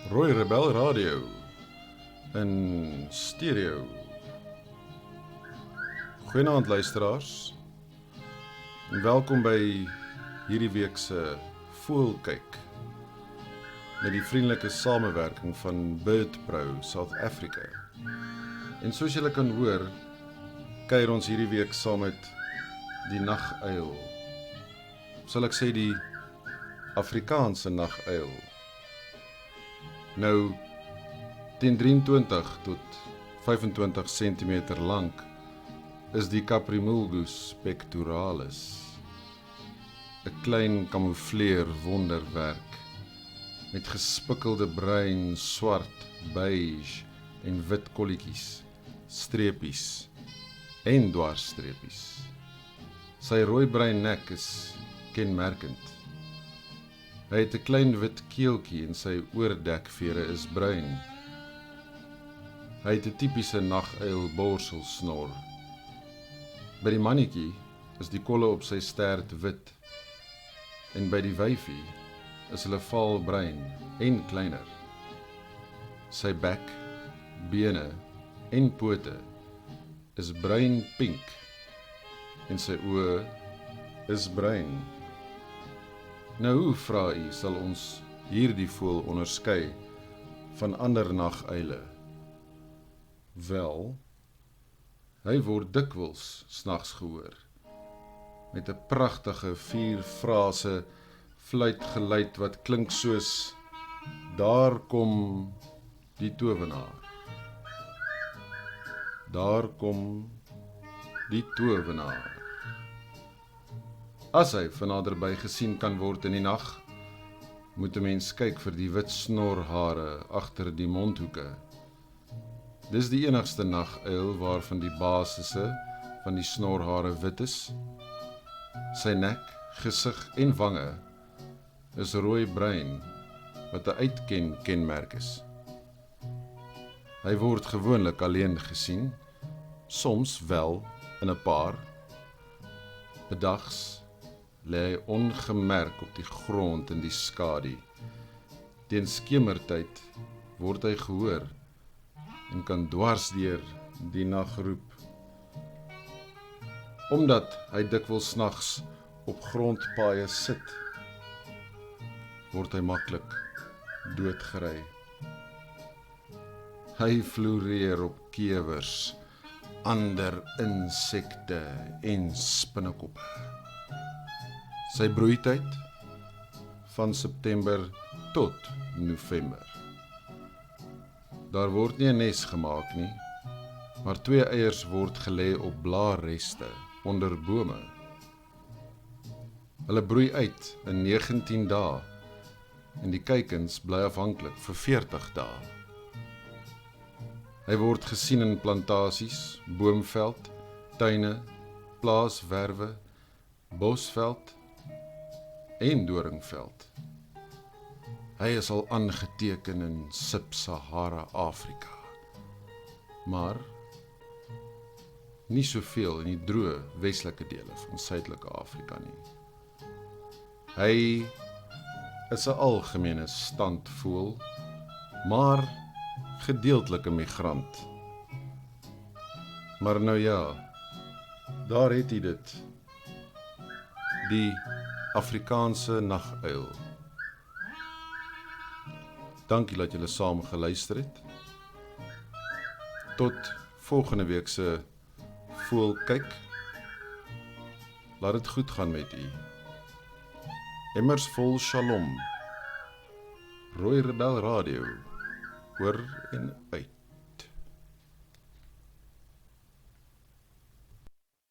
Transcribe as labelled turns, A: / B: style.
A: Rooi Rebel Radio in stereo. Goeienaand luisteraars en welkom by hierdie week se Voelkyk met die vriendelike samewerking van Birdpro South Africa. En soos julle kan hoor, kuier ons hierdie week saam met die naguil. Sal ek sê die Afrikaanse naguil. Nou, teen 23 tot 25 cm lank is die Caprimulgus pectoralis, 'n klein kamoufleer wonderwerk met gespikkelde bruin, swart, beige en wit kolletjies, streepies en dwarsstreepies. Sy rooi-bruin nek is kenmerkend. Hy het 'n klein wit keeltjie en sy oordekvere is bruin. Hy het 'n tipiese naguil borselsnor. By die mannetjie is die kolle op sy stert wit en by die wyfie is hulle vaal bruin en kleiner. Sy bek, bene en pote is bruin pink en sy oë is bruin. Nou hoe, vra u, sal ons hierdie voël onderskei van ander naguile? Wel, hy word dikwels snags gehoor, met 'n pragtige 4-frase fluitgeluid wat klink soos: daar kom die towenaar. Daar kom die towenaar. As hy van naderby gesien kan word in die nag, moet 'n mens kyk vir die wit snorhare agter die mondhoeke. Dis die enigste naguil waarvan die basisse van die snorhare wit is. Sy nek, gesig en wange is rooi-bruin, wat 'n kenmerk is. Hy word gewoonlik alleen gesien, soms wel in 'n paar. Bedags lê hy ongemerk op die grond in die skadu. Teen skemertyd word hy gehoor en kan dwarsdeur die nag roep. Omdat hy dikwels nags op grondpaaie sit, word hy maklik doodgery. Hy floreer op kewers, ander insekte en spinnekoppe. Sy broeityd van September tot November. Daar word nie 'n nes gemaak nie, maar 2 eiers word gelê op blaarreste onder bome. Hulle broei uit in 19 dae en die kuikens bly afhanklik vir 40 dae. Hy word gesien in plantasies, boomveld, tuine, plaaswerwe, bosveld en doringveld. Hy is al aangeteken in Sub-Sahara Afrika, maar nie soveel in die droë westelike dele van Suidelike Afrika nie. Hy is 'n algemene standvoël, maar gedeeltelike migrant. Maar nou ja, daar het jy dit. Die Afrikaanse naguil. Dankie dat julle saam geluister het. Tot volgende week se Voelkyk. Laat dit goed gaan met u. Immers vol shalom. Rooi Rebel Radio. Hoor en uit.